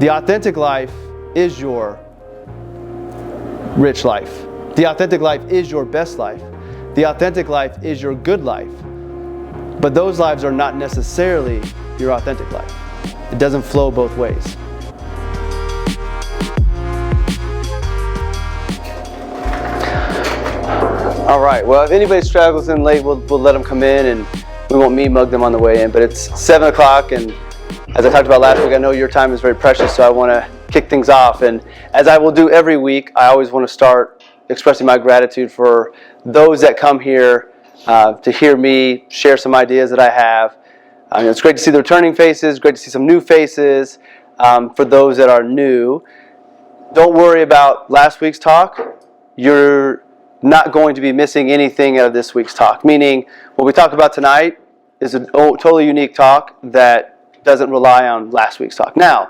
The authentic life is your rich life. The authentic life is your best life. The authentic life is your good life. But those lives are not necessarily your authentic life. It doesn't flow both ways. All right, well, if anybody struggles in late, we'll let them come in and we won't mug them on the way in. But it's 7 o'clock, and as I talked about last week, I know your time is very precious, so I want to kick things off. And as I will do every week, I always want to start expressing my gratitude for those that come here to hear me share some ideas that I have. It's great to see the returning faces, great to see some new faces. For those that are new, don't worry about last week's talk. You're not going to be missing anything out of this week's talk, meaning what we talk about tonight is a totally unique talk that doesn't rely on last week's talk. Now,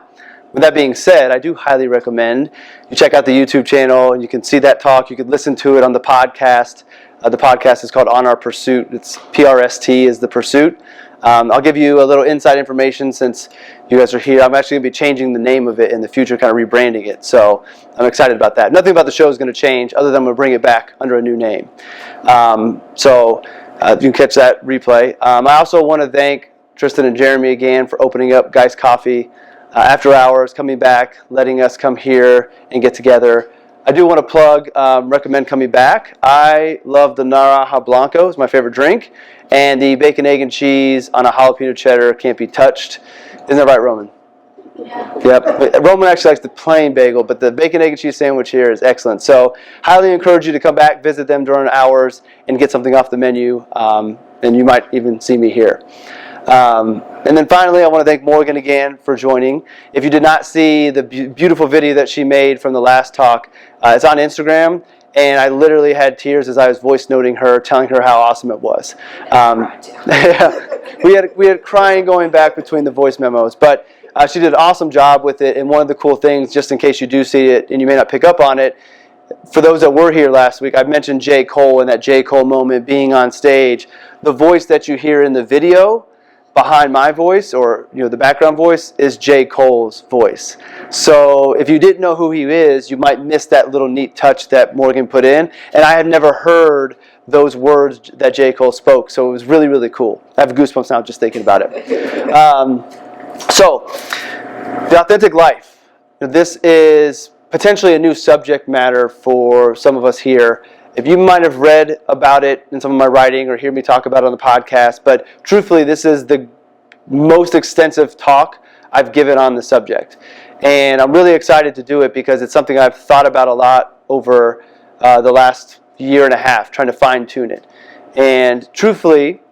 with that being said, I do highly recommend you check out the YouTube channel and you can see that talk. You can listen to it on the podcast. The podcast is called On Our Pursuit. It's PRST is the pursuit. I'll give you a little inside information since you guys are here. I'm actually going to be changing the name of it in the future, kind of rebranding it. So I'm excited about that. Nothing about the show is going to change other than I'm going to bring it back under a new name. So you can catch that replay. I also want to thank Tristan and Jeremy again for opening up Geist Coffee after hours, coming back, letting us come here and get together. I do want to plug, recommend coming back. I love the Naranja Blanco. It's my favorite drink. And the bacon, egg, and cheese on a jalapeno cheddar can't be touched. Isn't that right, Roman? Yeah. Yep. Roman actually likes the plain bagel, but the bacon, egg, and cheese sandwich here is excellent. So highly encourage you to come back, visit them during hours, and get something off the menu. And you might even see me here. And then finally, I want to thank Morgan again for joining. If you did not see the beautiful video that she made from the last talk, it's on Instagram, and I literally had tears as I was voice noting her, telling her how awesome it was. Yeah, we had crying going back between the voice memos, but she did an awesome job with it. And one of the cool things, just in case you do see it and you may not pick up on it, for those that were here last week, I mentioned J. Cole and that J. Cole moment being on stage. The voice that you hear in the video behind my voice, or the background voice, is J. Cole's voice. So if you didn't know who he is, you might miss that little neat touch that Morgan put in. And I had never heard those words that J. Cole spoke, so it was really, really cool. I have goosebumps now just thinking about it. So, the authentic life. This is potentially a new subject matter for some of us here. If you might have read about it in some of my writing or hear me talk about it on the podcast, but truthfully, this is the most extensive talk I've given on the subject. And I'm really excited to do it because it's something I've thought about a lot over the last year and a half, trying to fine-tune it. And truthfully,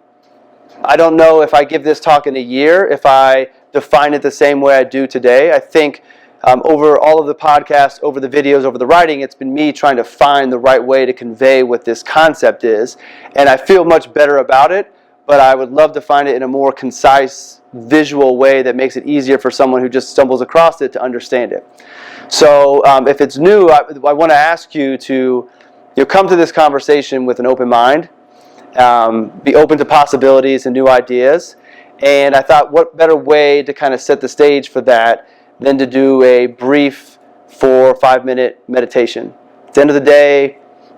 I don't know if I give this talk in a year, if I define it the same way I do today. I think over all of the podcasts, over the videos, over the writing, it's been me trying to find the right way to convey what this concept is. And I feel much better about it, but I would love to find it in a more concise, visual way that makes it easier for someone who just stumbles across it to understand it. So if it's new, I want to ask you to come to this conversation with an open mind, be open to possibilities and new ideas. And I thought, what better way to kind of set the stage for that than to do a brief 4 or 5 minute meditation. At the end of the day,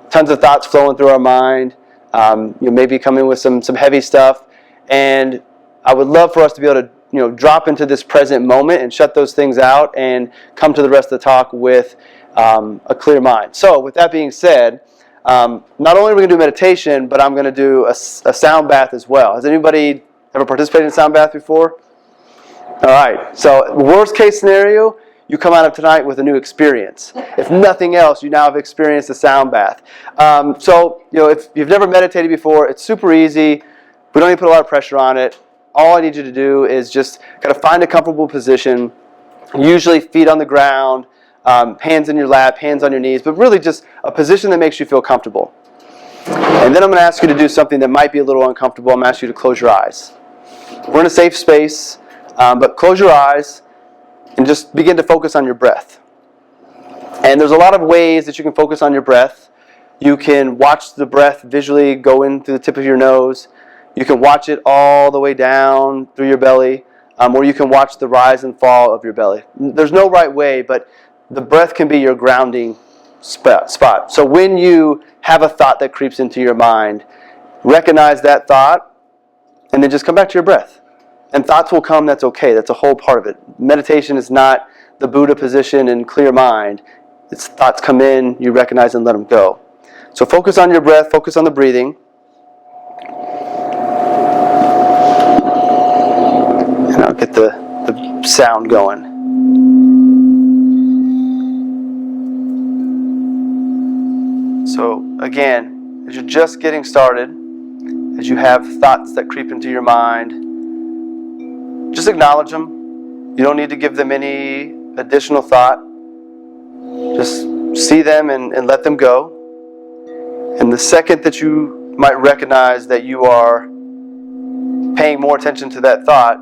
tons of thoughts flowing through our mind. You maybe come in with some heavy stuff, and I would love for us to be able to drop into this present moment and shut those things out and come to the rest of the talk with a clear mind. So with that being said, not only are we going to do meditation, but I'm going to do a sound bath as well. Has anybody ever participated in a sound bath before? All right, so worst case scenario, you come out of tonight with a new experience. If nothing else, you now have experienced a sound bath. So, if you've never meditated before, it's super easy. We don't need to put a lot of pressure on it. All I need you to do is just kind of find a comfortable position, usually feet on the ground, hands in your lap, hands on your knees, but really just a position that makes you feel comfortable. And then I'm going to ask you to do something that might be a little uncomfortable. I'm going to ask you to close your eyes. We're in a safe space. But close your eyes and just begin to focus on your breath. And there's a lot of ways that you can focus on your breath. You can watch the breath visually go in through the tip of your nose. You can watch it all the way down through your belly. or you can watch the rise and fall of your belly. There's no right way, but the breath can be your grounding spot. So when you have a thought that creeps into your mind, recognize that thought, and then just come back to your breath. And thoughts will come, that's okay. That's a whole part of it. Meditation is not the Buddha position and clear mind. It's thoughts come in, you recognize and let them go. So focus on your breath, focus on the breathing. And I'll get the sound going. So again, as you're just getting started, as you have thoughts that creep into your mind, just acknowledge them. You don't need to give them any additional thought. Just see them and let them go. And the second that you might recognize that you are paying more attention to that thought,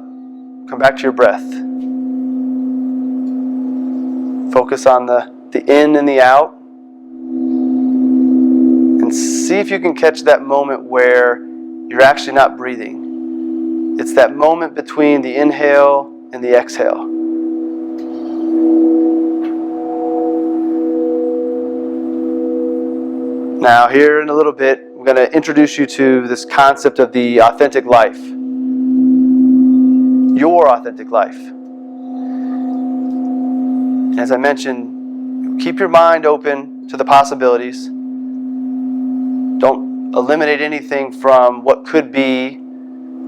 come back to your breath. Focus on the in and the out. And see if you can catch that moment where you're actually not breathing. It's that moment between the inhale and the exhale. Now, here in a little bit, I'm going to introduce you to this concept of the authentic life. Your authentic life. And as I mentioned, keep your mind open to the possibilities. Don't eliminate anything from what could be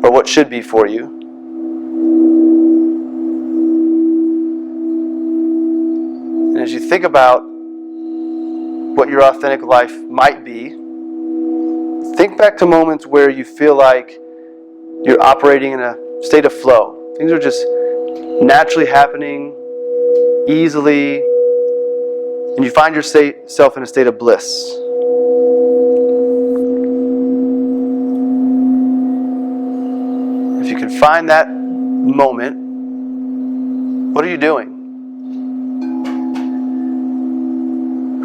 or what should be for you. And as you think about what your authentic life might be, think back to moments where you feel like you're operating in a state of flow. Things are just naturally happening, easily, and you find yourself in a state of bliss. If you can find that moment, what are you doing?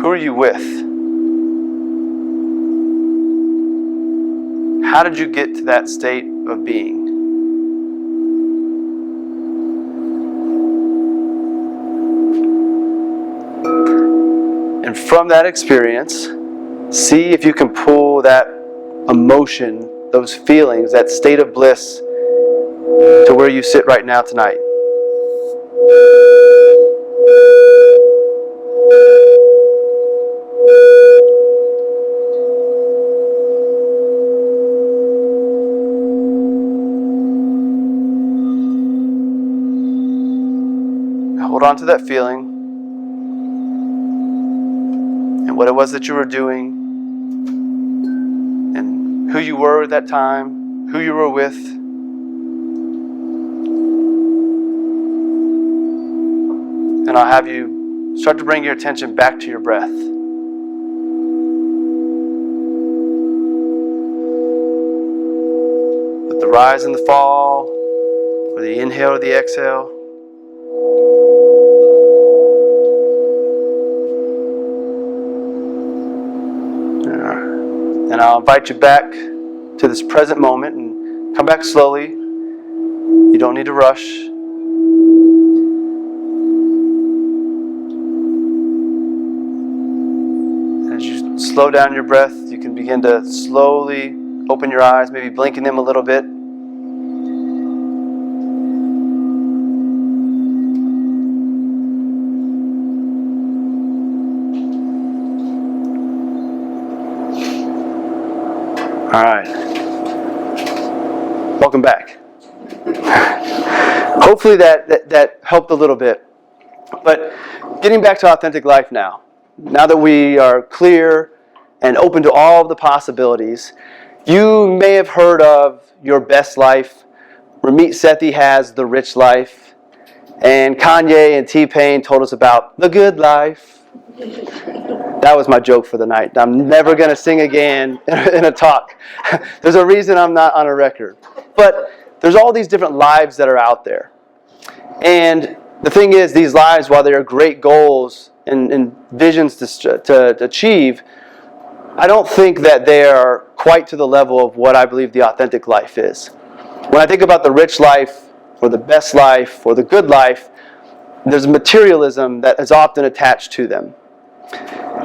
Who are you with? How did you get to that state of being? And from that experience, see if you can pull that emotion, those feelings, that state of bliss to where you sit right now tonight. Hold on to that feeling and what it was that you were doing and who you were at that time, who you were with. And I'll have you start to bring your attention back to your breath. With the rise and the fall, or the inhale or the exhale. And I'll invite you back to this present moment and come back slowly. You don't need to rush. As you slow down your breath, you can begin to slowly open your eyes, maybe blinking them a little bit. All right. Welcome back. Hopefully that helped a little bit. But getting back to authentic life now that we are clear and open to all of the possibilities, you may have heard of Your Best Life. Ramit Sethi has The Rich Life. And Kanye and T-Pain told us about The Good Life. That was my joke for the night. I'm never going to sing again in a talk. There's a reason I'm not on a record. But there's all these different lives that are out there. And the thing is, these lives, while they are great goals and visions to achieve, I don't think that they are quite to the level of what I believe the authentic life is. When I think about the rich life, or the best life or the good life, there's materialism that is often attached to them.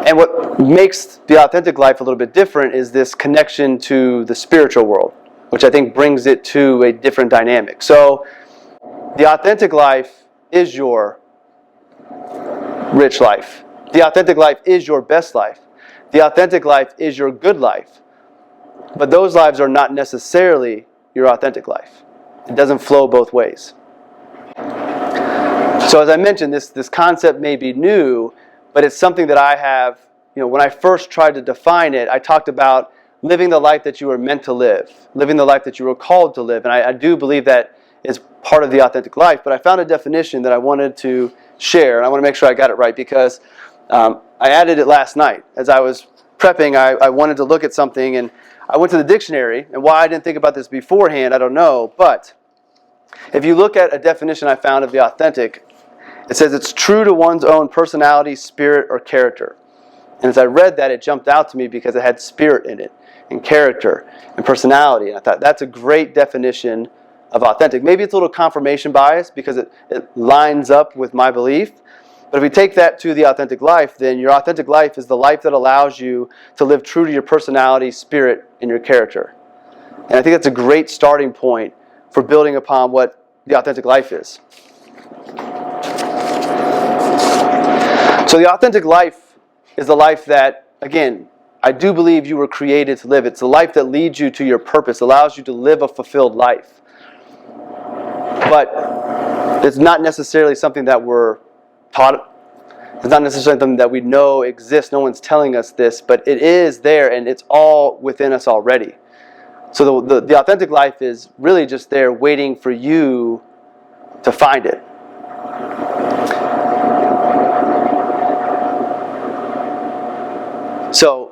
And what makes the authentic life a little bit different is this connection to the spiritual world, which I think brings it to a different dynamic. So the authentic life is your rich life. The authentic life is your best life. The authentic life is your good life. But those lives are not necessarily your authentic life. It doesn't flow both ways. So as I mentioned, this concept may be new, but it's something that I have, when I first tried to define it, I talked about living the life that you were meant to live, living the life that you were called to live. And I do believe that is part of the authentic life, but I found a definition that I wanted to share, and I want to make sure I got it right because I added it last night. As I was prepping, I wanted to look at something, and I went to the dictionary, and why I didn't think about this beforehand, I don't know, but if you look at a definition I found of the authentic, it says it's true to one's own personality, spirit, or character. And as I read that, it jumped out to me because it had spirit in it, and character, and personality. And I thought, that's a great definition of authentic. Maybe it's a little confirmation bias because it lines up with my belief. But if we take that to the authentic life, then your authentic life is the life that allows you to live true to your personality, spirit, and your character. And I think that's a great starting point for building upon what the authentic life is. So the authentic life is the life that, again, I do believe you were created to live. It's the life that leads you to your purpose, allows you to live a fulfilled life. But it's not necessarily something that we're taught. It's not necessarily something that we know exists. No one's telling us this, but it is there and it's all within us already. So the authentic life is really just there waiting for you to find it. So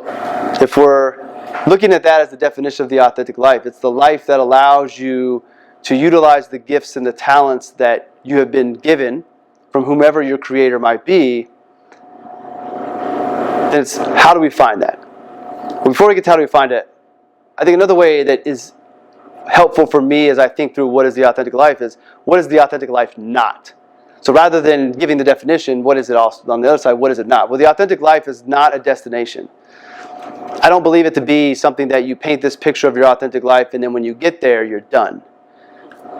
if we're looking at that as the definition of the authentic life, it's the life that allows you to utilize the gifts and the talents that you have been given from whomever your creator might be. Then it's how do we find that? Well, before we get to how do we find it, I think another way that is helpful for me as I think through what is the authentic life is, what is the authentic life not? So rather than giving the definition, what is it also on the other side, what is it not? Well, the authentic life is not a destination. I don't believe it to be something that you paint this picture of your authentic life and then when you get there, you're done.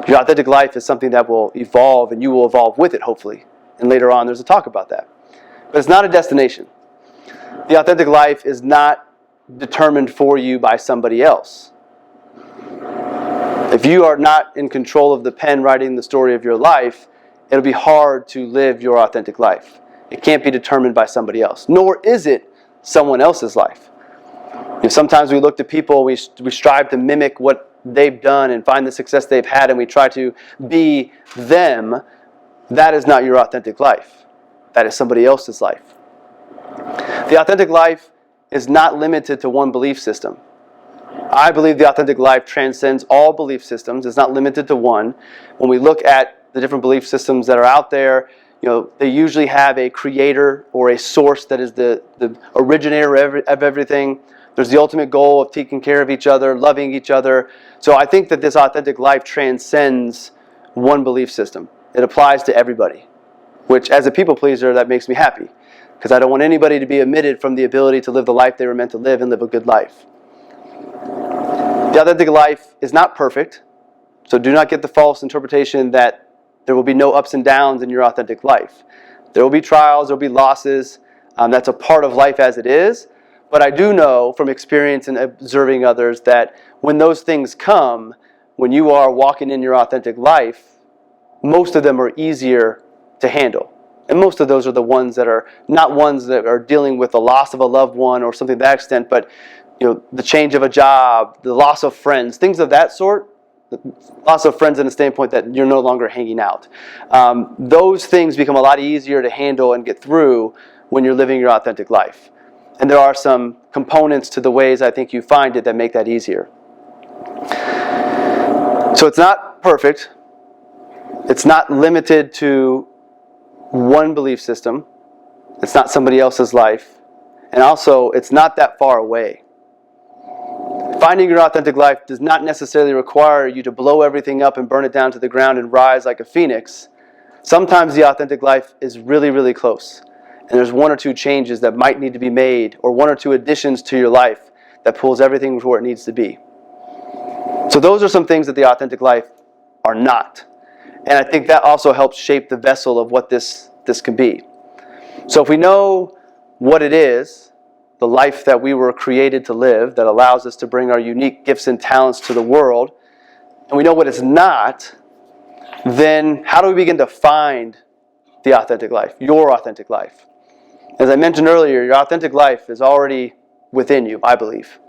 Your authentic life is something that will evolve and you will evolve with it, hopefully. And later on, there's a talk about that. But it's not a destination. The authentic life is not determined for you by somebody else. If you are not in control of the pen writing the story of your life, it'll be hard to live your authentic life. It can't be determined by somebody else, nor is it someone else's life. Sometimes we look to people, we strive to mimic what they've done and find the success they've had, and we try to be them. That is not your authentic life. That is somebody else's life. The authentic life is not limited to one belief system. I believe the authentic life transcends all belief systems. It's not limited to one. When we look at the different belief systems that are out there, they usually have a creator or a source that is the originator of everything. There's the ultimate goal of taking care of each other, loving each other. So I think that this authentic life transcends one belief system. It applies to everybody, which as a people pleaser, that makes me happy because I don't want anybody to be omitted from the ability to live the life they were meant to live and live a good life. The authentic life is not perfect, so do not get the false interpretation that there will be no ups and downs in your authentic life. There will be trials, there will be losses. That's a part of life as it is. But I do know from experience and observing others that when those things come, when you are walking in your authentic life, most of them are easier to handle. And most of those are the ones that are not ones that are dealing with the loss of a loved one or something to that extent, but the change of a job, the loss of friends, things of that sort. Loss of friends in the standpoint that you're no longer hanging out. Those things become a lot easier to handle and get through when you're living your authentic life. And there are some components to the ways I think you find it that make that easier. So it's not perfect. It's not limited to one belief system. It's not somebody else's life. And also, it's not that far away. Finding your authentic life does not necessarily require you to blow everything up and burn it down to the ground and rise like a phoenix. Sometimes the authentic life is really, really close. And there's one or two changes that might need to be made, or one or two additions to your life that pulls everything to where it needs to be. So those are some things that the authentic life are not. And I think that also helps shape the vessel of what this can be. So if we know what it is, the life that we were created to live, that allows us to bring our unique gifts and talents to the world, and we know what it's not, then how do we begin to find the authentic life, your authentic life? As I mentioned earlier, your authentic life is already within you, I believe.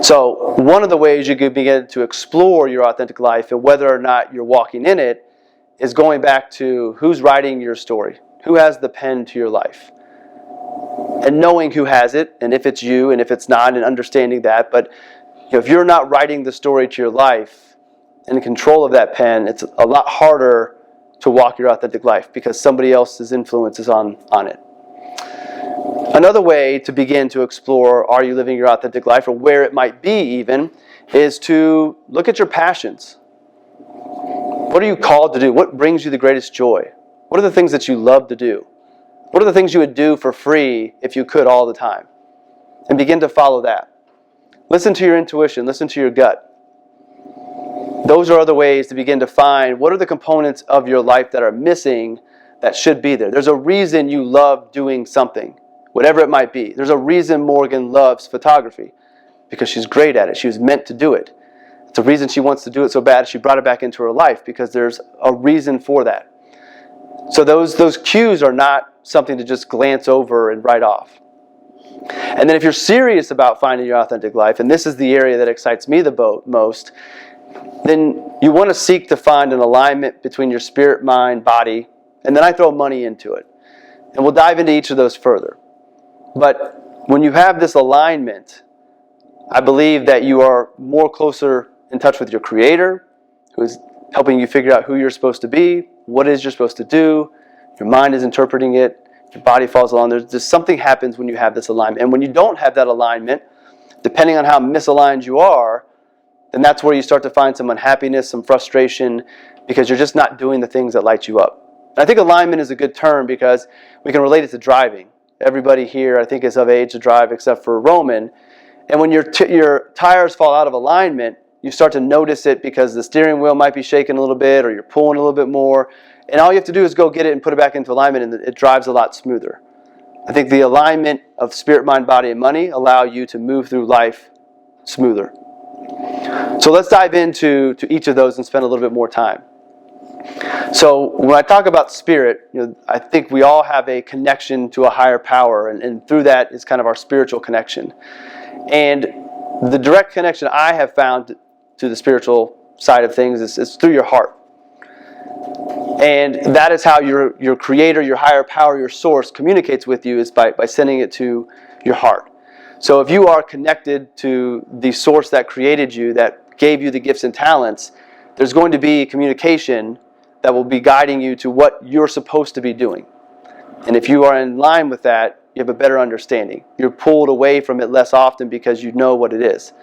So one of the ways you could begin to explore your authentic life and whether or not you're walking in it is going back to who's writing your story, who has the pen to your life, and knowing who has it, and if it's you and if it's not, and understanding that. But if you're not writing the story to your life and in control of that pen, it's a lot harder to walk your authentic life because somebody else's influence is on it. Another way to begin to explore, are you living your authentic life, or where it might be even, is to look at your passions. What are you called to do? What brings you the greatest joy? What are the things that you love to do? What are the things you would do for free if you could all the time? And begin to follow that. Listen to your intuition. Listen to your gut. Those are other ways to begin to find what are the components of your life that are missing that should be there. There's a reason you love doing something, whatever it might be. There's a reason Morgan loves photography, because she's great at it. She was meant to do it. It's a reason she wants to do it so bad she brought it back into her life, because there's a reason for that. So those cues are not something to just glance over and write off. And then if you're serious about finding your authentic life, and this is the area that excites me the most, then you want to seek to find an alignment between your spirit, mind, body, and then I throw money into it. And we'll dive into each of those further. But when you have this alignment, I believe that you are more closer in touch with your Creator, who is helping you figure out who you're supposed to be, what it is you're supposed to do. Your mind is interpreting it. Your body falls along. There's just something happens when you have this alignment. And when you don't have that alignment, depending on how misaligned you are, then that's where you start to find some unhappiness, some frustration, because you're just not doing the things that light you up. And I think alignment is a good term because we can relate it to driving. Everybody here, I think, is of age to drive except for Roman. And when your tires fall out of alignment, you start to notice it because the steering wheel might be shaking a little bit, or you're pulling a little bit more. And all you have to do is go get it and put it back into alignment, and it drives a lot smoother. I think the alignment of spirit, mind, body, and money allow you to move through life smoother. So let's dive into each of those and spend a little bit more time. So when I talk about spirit, I think we all have a connection to a higher power, and through that is kind of our spiritual connection. And the direct connection I have found to the spiritual side of things is through your heart. And that is how your Creator, your higher power, your source communicates with you, is by sending it to your heart. So if you are connected to the source that created you, that gave you the gifts and talents, there's going to be communication that will be guiding you to what you're supposed to be doing. And if you are in line with that, you have a better understanding. You're pulled away from it less often because you know what it is.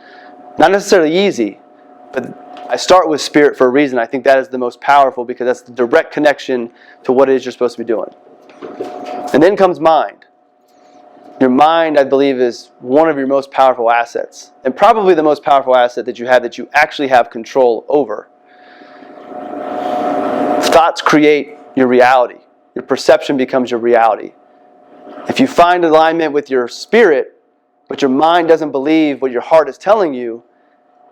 Not necessarily easy, but I start with spirit for a reason. I think that is the most powerful because that's the direct connection to what it is you're supposed to be doing. And then comes mind. Your mind, I believe, is one of your most powerful assets, and probably the most powerful asset that you actually have control over. Thoughts create your reality. Your perception becomes your reality. If you find alignment with your spirit, but your mind doesn't believe what your heart is telling you,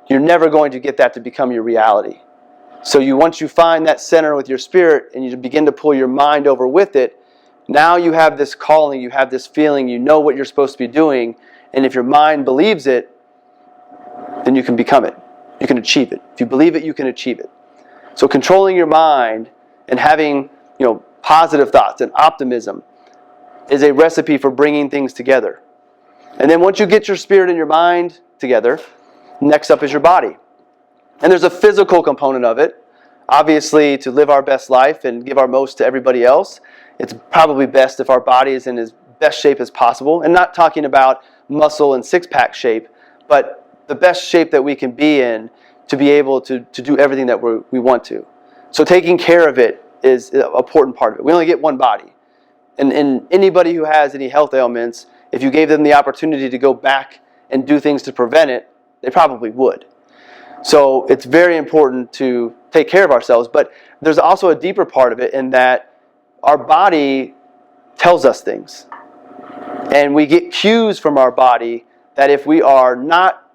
you're never going to get that to become your reality. So once you find that center with your spirit and you begin to pull your mind over with it, now you have this calling, you have this feeling, you know what you're supposed to be doing, and if your mind believes it, then you can become it. You can achieve it. If you believe it, you can achieve it. So controlling your mind and having, positive thoughts and optimism is a recipe for bringing things together. And then once you get your spirit and your mind together, next up is your body. And there's a physical component of it. Obviously, to live our best life and give our most to everybody else, it's probably best if our body is in as best shape as possible. And not talking about muscle and six-pack shape, but the best shape that we can be in to be able to do everything that we want to. So taking care of it is an important part of it. We only get one body. And anybody who has any health ailments, if you gave them the opportunity to go back and do things to prevent it, they probably would. So it's very important to take care of ourselves. But there's also a deeper part of it in that our body tells us things. And we get cues from our body that if we are not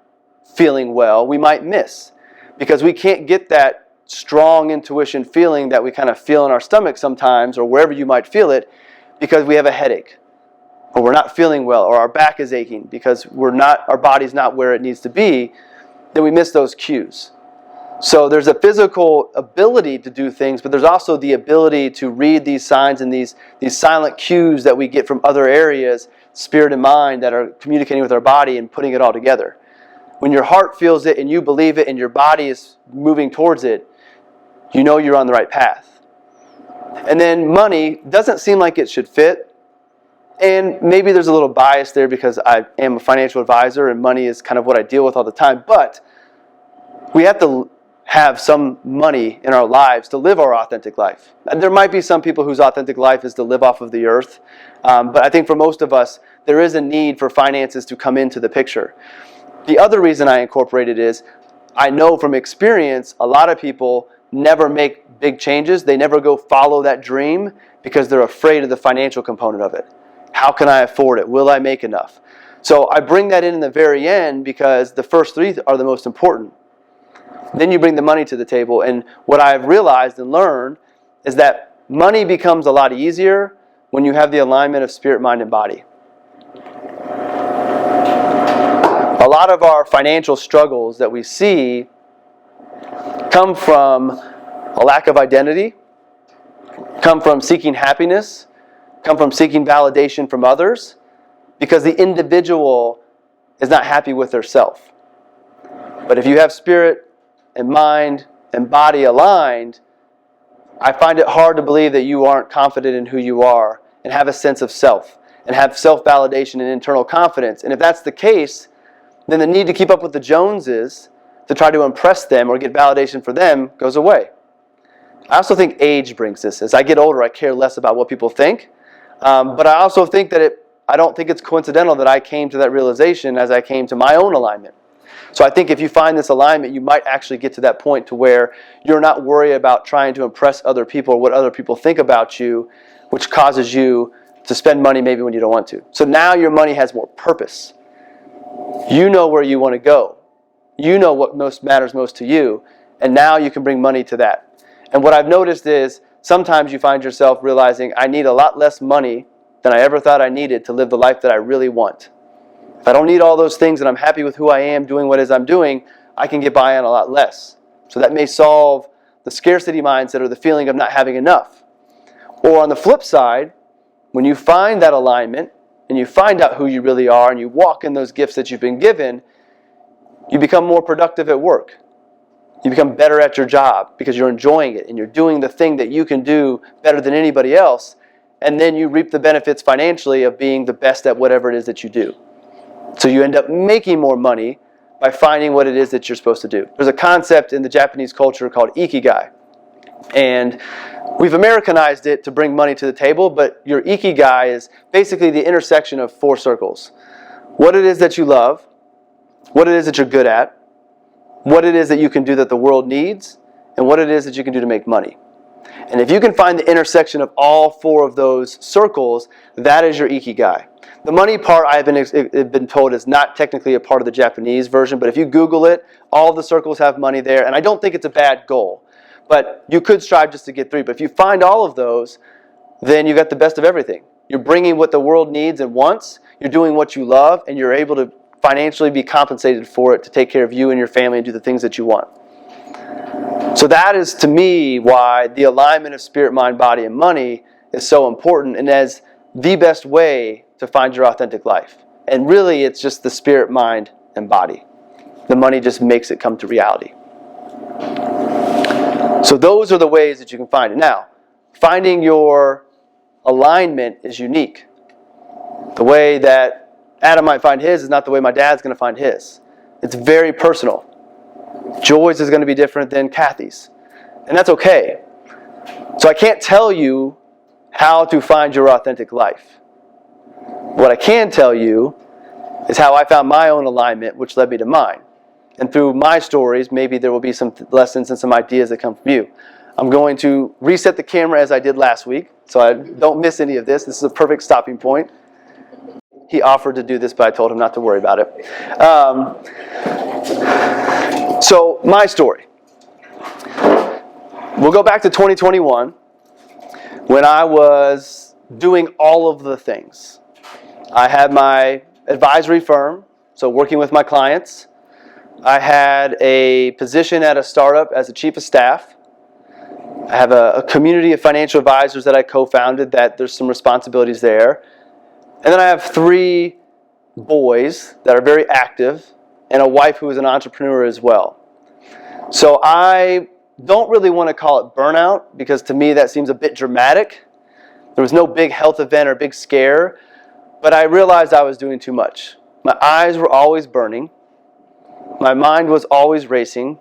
feeling well, we might miss. Because we can't get that strong intuition feeling that we kind of feel in our stomach sometimes, or wherever you might feel it, because we have a headache, or we're not feeling well, or our back is aching because our body's not where it needs to be, then we miss those cues. So there's a physical ability to do things, but there's also the ability to read these signs and these silent cues that we get from other areas, spirit and mind, that are communicating with our body and putting it all together. When your heart feels it and you believe it and your body is moving towards it, you know you're on the right path. And then money doesn't seem like it should fit. And maybe there's a little bias there because I am a financial advisor and money is kind of what I deal with all the time. But we have to have some money in our lives to live our authentic life. And there might be some people whose authentic life is to live off of the earth. But I think for most of us, there is a need for finances to come into the picture. The other reason I incorporate it is I know from experience a lot of people never make big changes. They never go follow that dream because they're afraid of the financial component of it. How can I afford it? Will I make enough? So I bring that in the very end because the first three are the most important. Then you bring the money to the table. And what I've realized and learned is that money becomes a lot easier when you have the alignment of spirit, mind, and body. A lot of our financial struggles that we see come from a lack of identity, come from seeking happiness, come from seeking validation from others, because the individual is not happy with their self. But if you have spirit and mind and body aligned, I find it hard to believe that you aren't confident in who you are and have a sense of self and have self-validation and internal confidence. And if that's the case, then the need to keep up with the Joneses to try to impress them or get validation for them goes away. I also think age brings this. As I get older, I care less about what people think. But I also think that I don't think it's coincidental that I came to that realization as I came to my own alignment. So I think if you find this alignment, you might actually get to that point to where you're not worried about trying to impress other people or what other people think about you, which causes you to spend money maybe when you don't want to. So now your money has more purpose. You know where you want to go. You know what matters most to you. And now you can bring money to that. And what I've noticed is sometimes you find yourself realizing I need a lot less money than I ever thought I needed to live the life that I really want. If I don't need all those things and I'm happy with who I am, doing what it is I'm doing, I can get by on a lot less. So that may solve the scarcity mindset or the feeling of not having enough. Or on the flip side, when you find that alignment and you find out who you really are and you walk in those gifts that you've been given, you become more productive at work. You become better at your job because you're enjoying it and you're doing the thing that you can do better than anybody else. And then you reap the benefits financially of being the best at whatever it is that you do. So you end up making more money by finding what it is that you're supposed to do. There's a concept in the Japanese culture called ikigai. And we've Americanized it to bring money to the table, but your ikigai is basically the intersection of four circles. What it is that you love, what it is that you're good at, what it is that you can do that the world needs, and what it is that you can do to make money. And if you can find the intersection of all four of those circles, that is your ikigai. The money part I've been told is not technically a part of the Japanese version, but if you Google it, all of the circles have money there, and I don't think it's a bad goal. But you could strive just to get three. But if you find all of those, then you got the best of everything. You're bringing what the world needs and wants, you're doing what you love, and you're able to financially be compensated for it to take care of you and your family and do the things that you want. So that is, to me, why the alignment of spirit, mind, body, and money is so important and as the best way to find your authentic life. And really, it's just the spirit, mind, and body. The money just makes it come to reality. So those are the ways that you can find it. Now, finding your alignment is unique. The way that Adam might find his is not the way my dad's going to find his. It's very personal. Joy's is going to be different than Kathy's. And that's okay. So I can't tell you how to find your authentic life. What I can tell you is how I found my own alignment, which led me to mine. And through my stories, maybe there will be some lessons and some ideas that come from you. I'm going to reset the camera as I did last week, so I don't miss any of this. This is a perfect stopping point. He offered to do this, but I told him not to worry about it. So, my story. We'll go back to 2021, when I was doing all of the things. I had my advisory firm, so working with my clients. I had a position at a startup as a chief of staff. I have a community of financial advisors that I co-founded that there's some responsibilities there. And then I have 3 boys that are very active and a wife who is an entrepreneur as well. So I don't really want to call it burnout because to me that seems a bit dramatic. There was no big health event or big scare, but I realized I was doing too much. My eyes were always burning. My mind was always racing.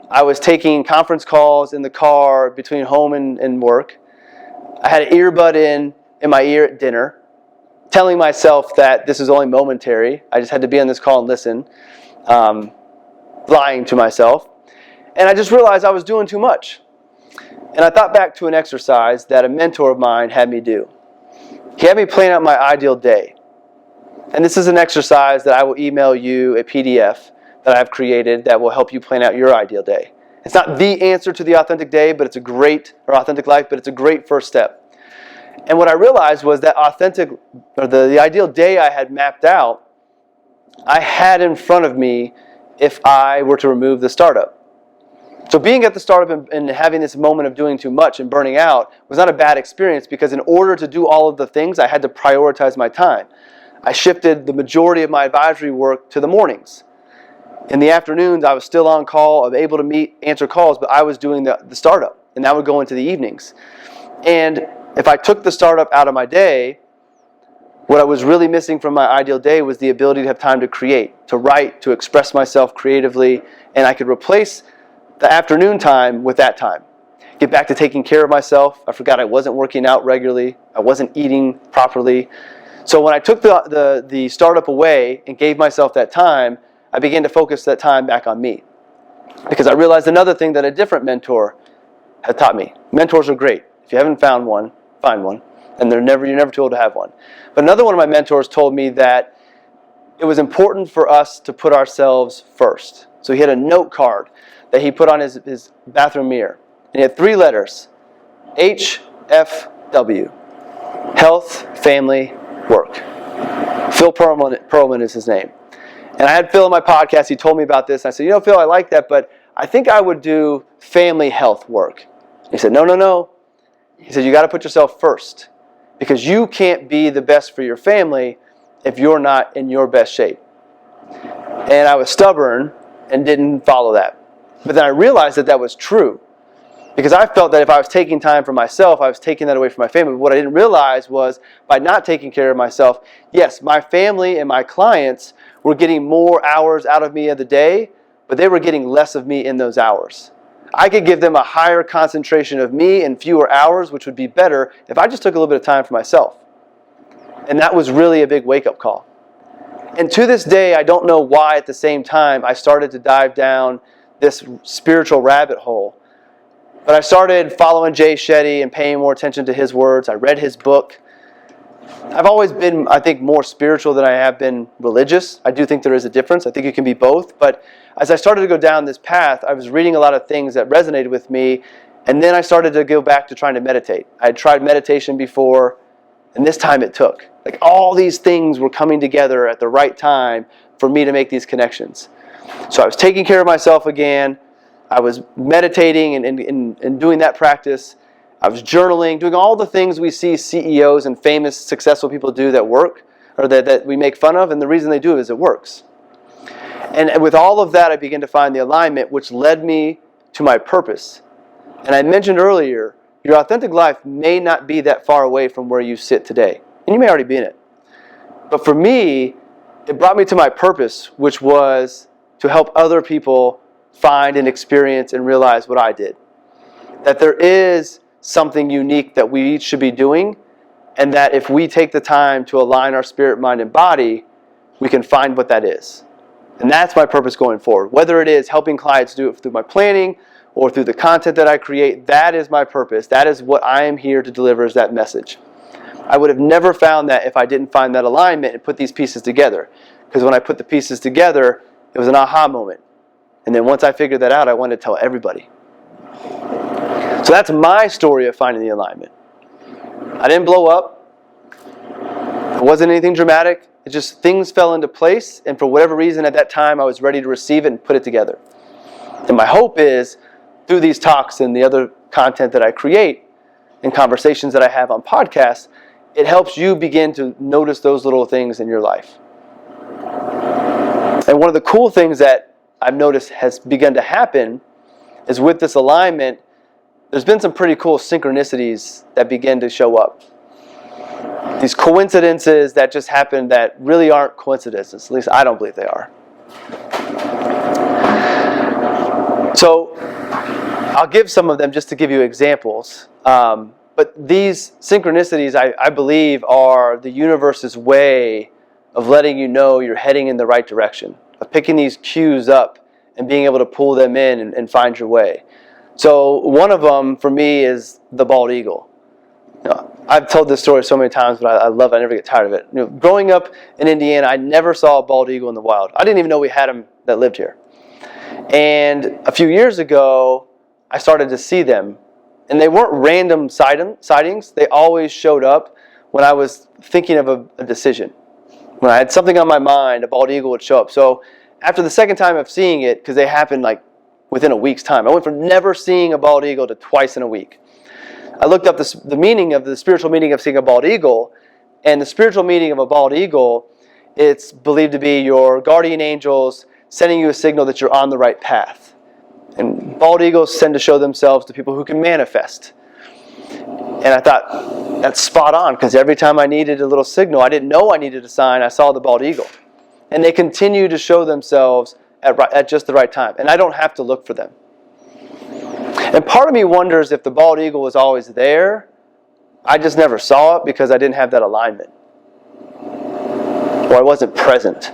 I was taking conference calls in the car between home and work. I had an earbud in my ear at dinner, telling myself that this is only momentary. I just had to be on this call and listen, lying to myself. And I just realized I was doing too much. And I thought back to an exercise that a mentor of mine had me do. He had me plan out my ideal day. And this is an exercise that I will email you a PDF that I've created that will help you plan out your ideal day. It's not the answer to the authentic day, but it's a great, or authentic life, but it's a great first step. And what I realized was that the ideal day I had mapped out, I had in front of me if I were to remove the startup. So being at the startup and having this moment of doing too much and burning out was not a bad experience because in order to do all of the things, I had to prioritize my time. I shifted the majority of my advisory work to the mornings. In the afternoons, I was still on call, I was able to answer calls, but I was doing the startup, and that would go into the evenings. And if I took the startup out of my day, what I was really missing from my ideal day was the ability to have time to create, to write, to express myself creatively, and I could replace the afternoon time with that time. Get back to taking care of myself. I forgot I wasn't working out regularly. I wasn't eating properly. So when I took the startup away and gave myself that time, I began to focus that time back on me. Because I realized another thing that a different mentor had taught me. Mentors are great. If you haven't found one, find one. And you're never too old to have one. But another one of my mentors told me that it was important for us to put ourselves first. So he had a note card that he put on his bathroom mirror. And he had 3 letters. HFW. Health, family, work. Phil Perlman is his name. And I had Phil on my podcast. He told me about this. And I said, Phil, I like that, but I think I would do family health work. He said, no. He said, you got to put yourself first. Because you can't be the best for your family if you're not in your best shape. And I was stubborn and didn't follow that. But then I realized that was true. Because I felt that if I was taking time for myself, I was taking that away from my family. But what I didn't realize was by not taking care of myself, yes, my family and my clients were getting more hours out of me of the day, but they were getting less of me in those hours. I could give them a higher concentration of me in fewer hours, which would be better if I just took a little bit of time for myself. And that was really a big wake-up call. And to this day, I don't know why at the same time I started to dive down this spiritual rabbit hole. But I started following Jay Shetty and paying more attention to his words. I read his book. I've always been, I think, more spiritual than I have been religious. I do think there is a difference. I think it can be both. But as I started to go down this path, I was reading a lot of things that resonated with me. And then I started to go back to trying to meditate. I had tried meditation before, and this time it took. Like all these things were coming together at the right time for me to make these connections. So I was taking care of myself again. I was meditating and doing that practice. I was journaling, doing all the things we see CEOs and famous, successful people do that work, or that we make fun of, and the reason they do it is it works. And with all of that, I began to find the alignment, which led me to my purpose. And I mentioned earlier, your authentic life may not be that far away from where you sit today. And you may already be in it. But for me, it brought me to my purpose, which was to help other people find and experience and realize what I did. That there is something unique that we each should be doing, and that if we take the time to align our spirit, mind, and body, we can find what that is. And that's my purpose going forward. Whether it is helping clients do it through my planning or through the content that I create, that is my purpose. That is what I am here to deliver, is that message. I would have never found that if I didn't find that alignment and put these pieces together. Because when I put the pieces together, it was an aha moment. And then once I figured that out, I wanted to tell everybody. So that's my story of finding the alignment. I didn't blow up. It wasn't anything dramatic. It just, things fell into place, and for whatever reason at that time, I was ready to receive it and put it together. And my hope is, through these talks and the other content that I create and conversations that I have on podcasts, it helps you begin to notice those little things in your life. And one of the cool things that I've noticed has begun to happen is with this alignment, there's been some pretty cool synchronicities that begin to show up. These coincidences that just happen that really aren't coincidences. At least I don't believe they are. So I'll give some of them just to give you examples. But these synchronicities, I believe, are the universe's way of letting you know you're heading in the right direction, of picking these cues up and being able to pull them in and find your way. So one of them for me is the bald eagle. I've told this story so many times, but I love it. I never get tired of it. Growing up in Indiana, I never saw a bald eagle in the wild. I didn't even know we had them that lived here. And a few years ago, I started to see them. And they weren't random sightings. They always showed up when I was thinking of a decision. When I had something on my mind, a bald eagle would show up. So after the second time of seeing it, because they happened like within a week's time, I went from never seeing a bald eagle to twice in a week. I looked up the meaning of the spiritual meaning of seeing a bald eagle, and the spiritual meaning of a bald eagle, it's believed to be your guardian angels sending you a signal that you're on the right path. And bald eagles tend to show themselves to people who can manifest. And I thought, that's spot on, because every time I needed a little signal, I didn't know I needed a sign, I saw the bald eagle. And they continue to show themselves at just the right time. And I don't have to look for them. And part of me wonders if the bald eagle was always there. I just never saw it because I didn't have that alignment. Or I wasn't present.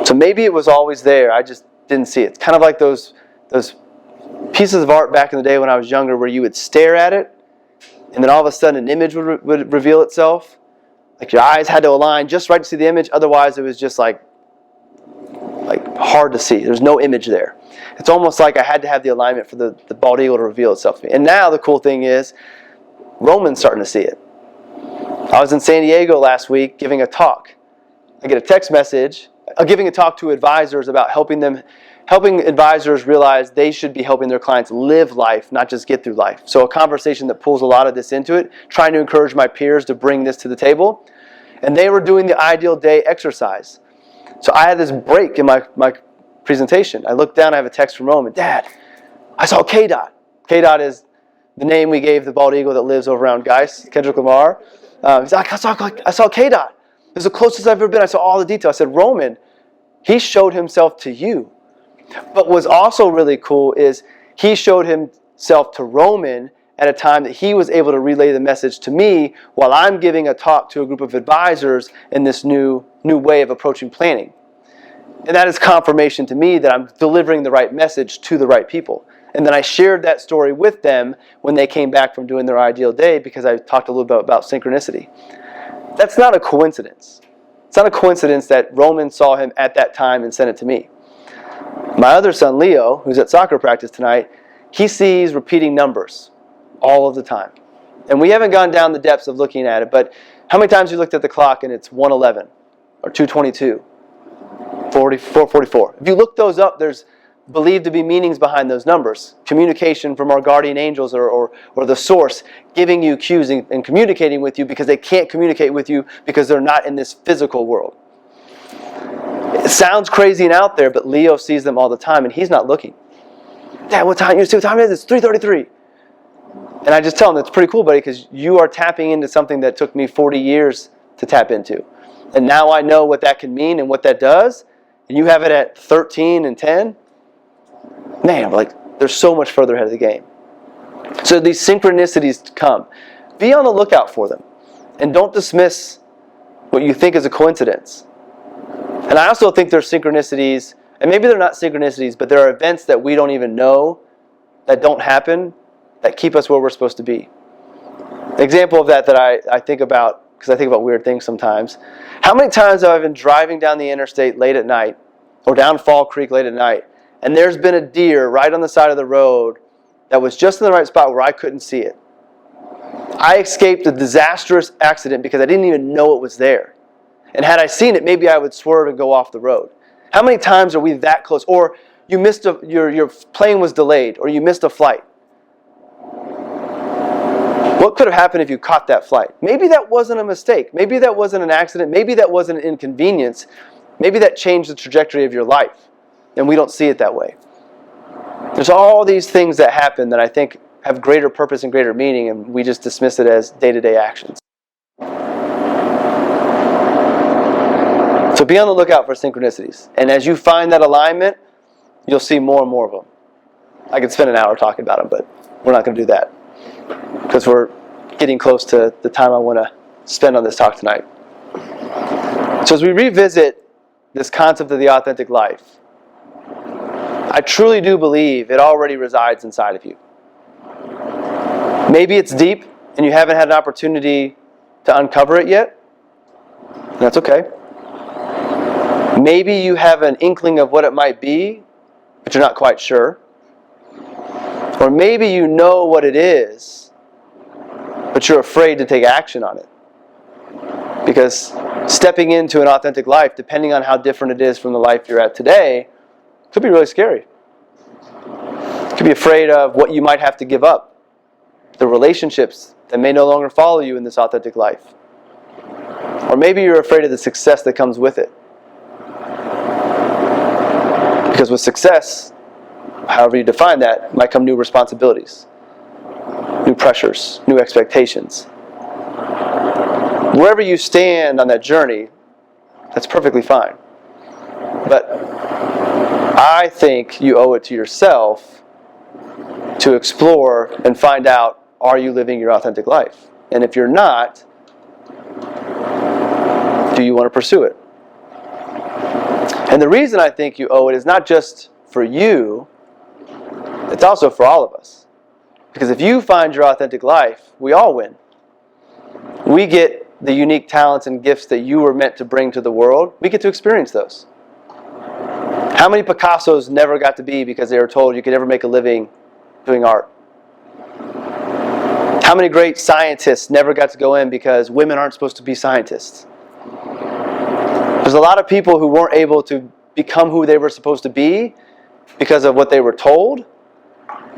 So maybe it was always there, I just didn't see it. It's kind of like those pieces of art back in the day when I was younger where you would stare at it and then all of a sudden an image would reveal itself. Like your eyes had to align just right to see the image, otherwise it was just like hard to see. There's no image there. It's almost like I had to have the alignment for the bald eagle to reveal itself to me. And now the cool thing is, Roman's starting to see it. I was in San Diego last week giving a talk. I get a text message, giving a talk to advisors about helping advisors realize they should be helping their clients live life, not just get through life. So a conversation that pulls a lot of this into it, trying to encourage my peers to bring this to the table. And they were doing the ideal day exercise. So I had this break in my presentation. I looked down, I have a text from Roman. Dad, I saw K-Dot. K-Dot is the name we gave the bald eagle that lives over around Geist, Kendrick Lamar. He's like, I saw K-Dot. It was the closest I've ever been. I saw all the details. I said, Roman, he showed himself to you. But what's also really cool is he showed himself to Roman at a time that he was able to relay the message to me while I'm giving a talk to a group of advisors in this new way of approaching planning. And that is confirmation to me that I'm delivering the right message to the right people. And then I shared that story with them when they came back from doing their ideal day because I talked a little bit about synchronicity. That's not a coincidence. It's not a coincidence that Roman saw him at that time and sent it to me. My other son, Leo, who's at soccer practice tonight, he sees repeating numbers all of the time. And we haven't gone down the depths of looking at it, but how many times you looked at the clock and it's 1:11 or 2:22, 4:44? If you look those up, there's believed to be meanings behind those numbers. Communication from our guardian angels or the source giving you cues and communicating with you because they can't communicate with you because they're not in this physical world. It sounds crazy and out there, but Leo sees them all the time and he's not looking. Dad, what time? You see what time it is? It's 3:33. And I just tell him, that's pretty cool, buddy, because you are tapping into something that took me 40 years to tap into. And now I know what that can mean and what that does. and you have it at 13 and 10, man, they're so much further ahead of the game. So these synchronicities come. Be on the lookout for them. And don't dismiss what you think is a coincidence. And I also think there's synchronicities, and maybe they're not synchronicities, but there are events that we don't even know that don't happen that keep us where we're supposed to be. An example of that I think about, because I think about weird things sometimes. How many times have I been driving down the interstate late at night, or down Fall Creek late at night, and there's been a deer right on the side of the road that was just in the right spot where I couldn't see it. I escaped a disastrous accident because I didn't even know it was there. And had I seen it, maybe I would swerve and go off the road. How many times are we that close? Or you missed your plane was delayed, or you missed a flight. What could have happened if you caught that flight? Maybe that wasn't a mistake. Maybe that wasn't an accident. Maybe that wasn't an inconvenience. Maybe that changed the trajectory of your life, and we don't see it that way. There's all these things that happen that I think have greater purpose and greater meaning, and we just dismiss it as day-to-day actions. So be on the lookout for synchronicities. And as you find that alignment, you'll see more and more of them. I could spend an hour talking about them, but we're not going to do that, because we're getting close to the time I want to spend on this talk tonight. So as we revisit this concept of the authentic life, I truly do believe it already resides inside of you. Maybe it's deep and you haven't had an opportunity to uncover it yet. That's okay. Maybe you have an inkling of what it might be, but you're not quite sure. Or maybe you know what it is, but you're afraid to take action on it. Because stepping into an authentic life, depending on how different it is from the life you're at today, could be really scary. You could be afraid of what you might have to give up. The relationships that may no longer follow you in this authentic life. Or maybe you're afraid of the success that comes with it. Because with success, however you define that, might come new responsibilities, new pressures, new expectations. Wherever you stand on that journey, that's perfectly fine. But I think you owe it to yourself to explore and find out, are you living your authentic life? And if you're not, do you want to pursue it? And the reason I think you owe it is not just for you, it's also for all of us. Because if you find your authentic life, we all win. We get the unique talents and gifts that you were meant to bring to the world. We get to experience those. How many Picassos never got to be because they were told you could never make a living doing art? How many great scientists never got to go in because women aren't supposed to be scientists? There's a lot of people who weren't able to become who they were supposed to be because of what they were told,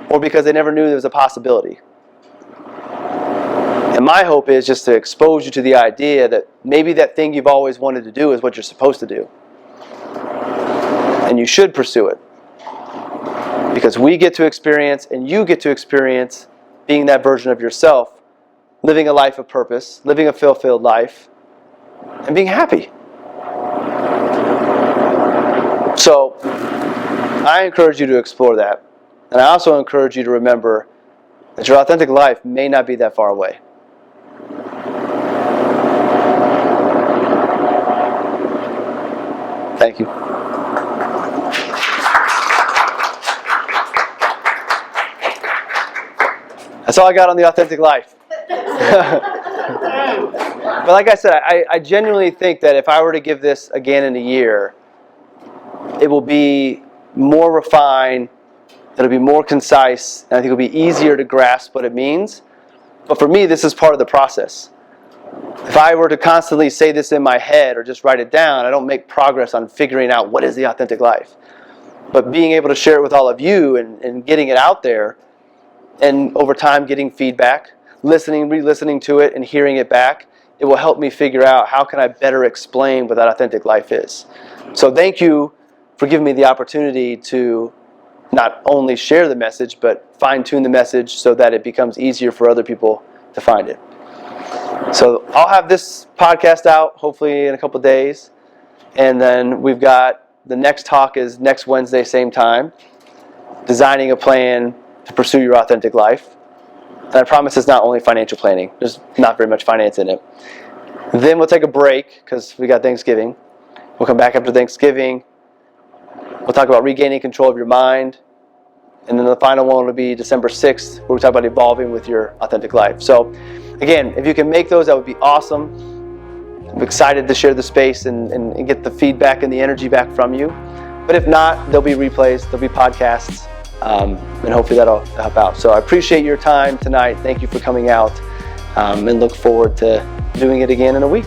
or because they never knew there was a possibility. And my hope is just to expose you to the idea that maybe that thing you've always wanted to do is what you're supposed to do. And you should pursue it. Because we get to experience, and you get to experience, being that version of yourself, living a life of purpose, living a fulfilled life, and being happy. So, I encourage you to explore that. And I also encourage you to remember that your authentic life may not be that far away. Thank you. That's all I got on the authentic life. But like I said, I genuinely think that if I were to give this again in a year, it will be more refined, it'll be more concise, and I think it'll be easier to grasp what it means. But for me, this is part of the process. If I were to constantly say this in my head or just write it down, I don't make progress on figuring out what is the authentic life. But being able to share it with all of you and getting it out there, and over time getting feedback, listening, re-listening to it, and hearing it back, it will help me figure out how can I better explain what that authentic life is. So thank you for giving me the opportunity to not only share the message, but fine-tune the message so that it becomes easier for other people to find it. So I'll have this podcast out hopefully in a couple days, and then we've got The next talk is next Wednesday, same time. Designing a plan to pursue your authentic life. And I promise it's not only financial planning. There's not very much finance in it. Then we'll take a break because we got Thanksgiving. We'll come back after Thanksgiving. We'll talk about regaining control of your mind. And then the final one will be December 6th, where we talk about evolving with your authentic life. So again, if you can make those, that would be awesome. I'm excited to share the space and get the feedback and the energy back from you. But if not, there'll be replays, there'll be podcasts, and hopefully that'll help out. So I appreciate your time tonight. Thank you for coming out, and look forward to doing it again in a week.